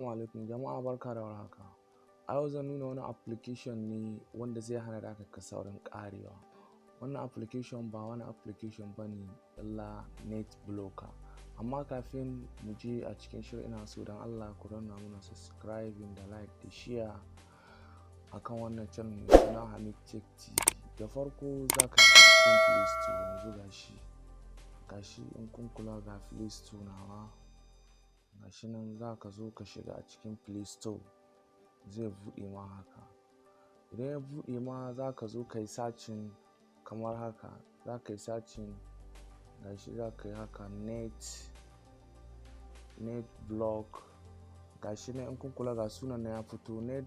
Assalamu alaikum jama'a, barka da warhaka. A yau zan nuna wani application ne wanda zai hana data ka saurin ƙarewa. Wannan application ba wani application bane illa net blocker. Amma kafin mu je a cikin shirin ina so don Allah ku danna mana subscribing da like da share akan wannan channel mai suna Hamid Tech TV. Da farko za ka shiga cikin Play Store, yanzu gashi in kun kula ga Play Store nawa. Gashi nan za ka zo ka shiga a cikin Play Store, zai buɗe ma haka. Idan ya buɗe ma za ka zo ka yi searching kamar haka, za ka yi searching gashi za ka yi haka net block. Gashi nan in kun kula ga sunan na ya fito net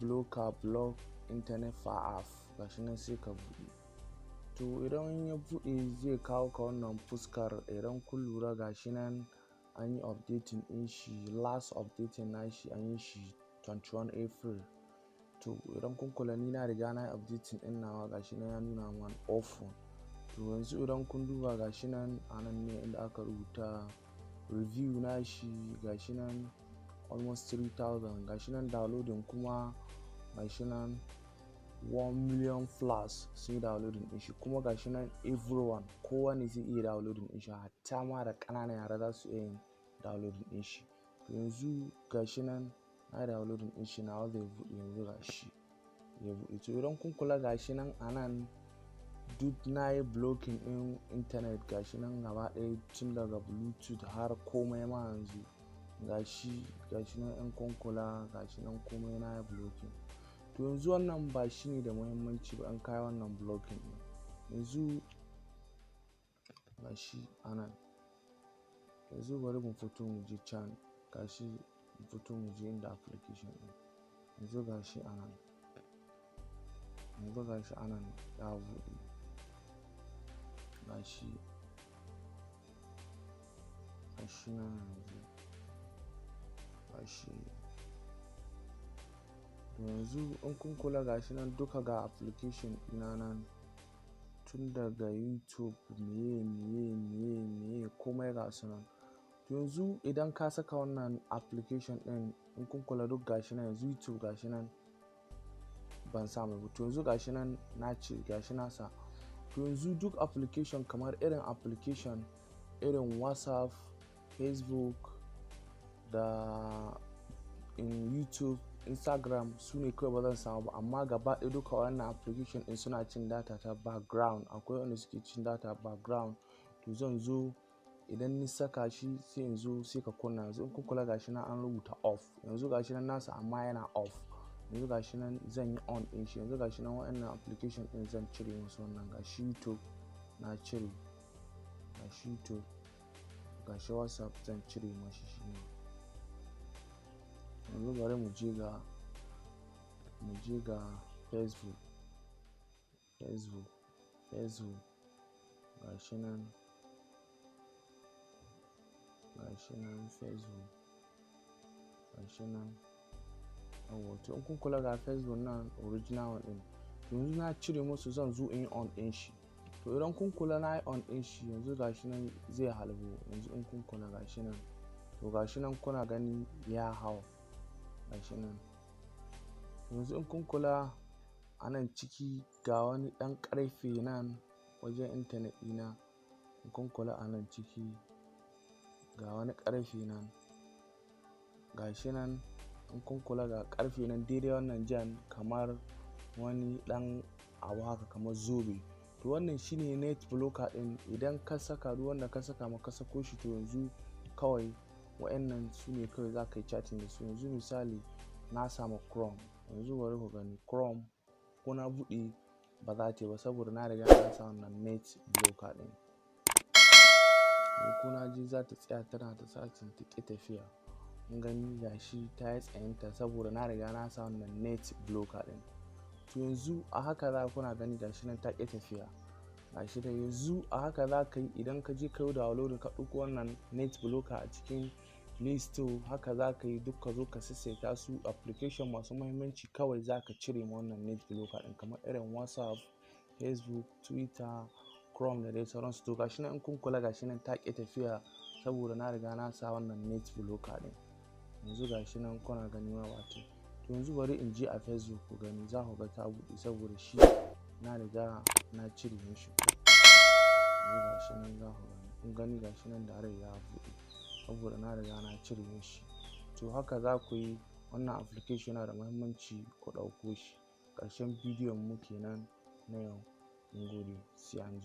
blocker block internet far off. Gashi nan sai ka buɗe. To idan ya buɗe zai kawo ka wannan fuskar. Idan kun lura gashi nan an yi updating ɗin shi, last updating nashi an yi shi 21 April. To idan kun kula ni na riga na yi updating ɗin nawa, gashi nan ya nuna man open. To yanzu idan kun duba gashi nan a nan ne inda aka rubuta review nashi, gashi nan almost 3000. Gashi nan downloading kuma gashi nan 1 million plus sun yi downloading ɗin shi, kuma gashi nan everyone kowane zai iya downloading ɗin shi, hatta ma da ƙananan yara za su iya yin downloading ɗin shi. To yanzu gashi nan na yi downloading ɗin shi, nawa zai buɗe yanzu gashi ya buɗe. To idan kun kula gashi nan a nan duk na yi blocking ɗin internet gashi nan gaba ɗaya tun daga bluetooth har komai ma yanzu gashi nan in kun kula gashi nan komai na yi blocking. To yanzu wannan ba shi ne da muhimmanci ba, an kai wannan blocking ɗin. Yanzu gashi a nan, yanzu bari mu fito mu je can, gashi mu fito mu je inda application ɗin. Yanzu gashi a nan, ya buɗe. Gashi nan yanzu gashi. To yanzu in kun kula gashi nan duka ga application ɗina nan tun daga YouTube meye komai ga su nan. To yanzu idan ka saka wannan application ɗin in kun kula duk gashi nan yanzu YouTube gashi nan ban sa mai ba. To yanzu gashi nan na ce gashi na sa. To yanzu duk application kamar irin application irin WhatsApp, Facebook da YouTube, Instagram su ne kawai ba zan samu ba, amma gaba ɗaya duka wannan application ɗin suna cin data ta background. Akwai wanda suke cin data background. To zan zo idan ni saka shi sai in zo sai ka kunna. Yanzu in kun kula gashi nan an rubuta off. Yanzu gashi nan nasa amma yana off. Yanzu gashi nan zan yi on ɗin shi. Yanzu gashi nan waɗannan application ɗin zan cire musu wannan. Gashi YouTube na cire, gashi YouTube, gashi WhatsApp zan cire mashi shi ne. Yanzu bari mu je ga Facebook. Gashi nan Facebook, gashi nan yawwa. To in kun kula ga Facebook nan original one ɗin. To yanzu na cire musu, zan zo in yi on ɗin shi. To idan kun kula na yi on ɗin shi yanzu gashi nan zai halbu. Yanzu in kun kula gashi nan, to gashi nan kuna gani ya hau gashi nan. Yanzu in kun kula a nan ciki ga wani ɗan ƙarfe nan wajen internet ɗina. In kun kula a nan ciki ga wani ƙarfe nan gashi nan. In kun kula ga ƙarfe nan daidai wannan jan kamar wani ɗan abu haka kamar zobe. To wannan shine net blocker ɗin. Idan ka saka duk wanda ka saka ma ka sako shi, to yanzu kawai wa'annan su ne kawai za ka yi chatting da su. Yanzu misali na samu Chrome, yanzu bari ku gani Chrome ko na buɗe ba za ta yi ba saboda na riga na sa wannan net blocker ɗin. Ko na ji za ta tsaya tana ta searching ta ƙi tafiya. Kun gani gashi ta yi tsayinta saboda na riga na sa wannan net blocker ɗin. To yanzu a haka za kuna gani gashi nan ta ƙi tafiya. Gashi da yanzu a haka za ka yi idan ka je ka yi download ka ɗauko wannan net blocker a cikin Play Store. Haka za ka yi duk ka zo ka sassaita su. Application masu muhimmanci kawai za ka cire ma wannan net blocker ɗin kamar irin WhatsApp, Facebook, Twitter, Chrome da dai sauransu. To gashi nan in kun kula gashi nan ta ƙi tafiya saboda na riga na sa wannan net blocker ɗin. Yanzu gashi nan kuna gani ma wato. To yanzu bari in je a Facebook ku gani, za ku ga ta buɗe saboda shi na riga na cire mishi. Yanzu gashi nan za ku gani, kun gani gashi nan da ya buɗe saboda na riga na cire mishi. To haka za ku yi. Wannan application yana da muhimmanci ku ɗauko shi. Ƙarshen bidiyon mu kenan na yau. Mun gode, sai anjima.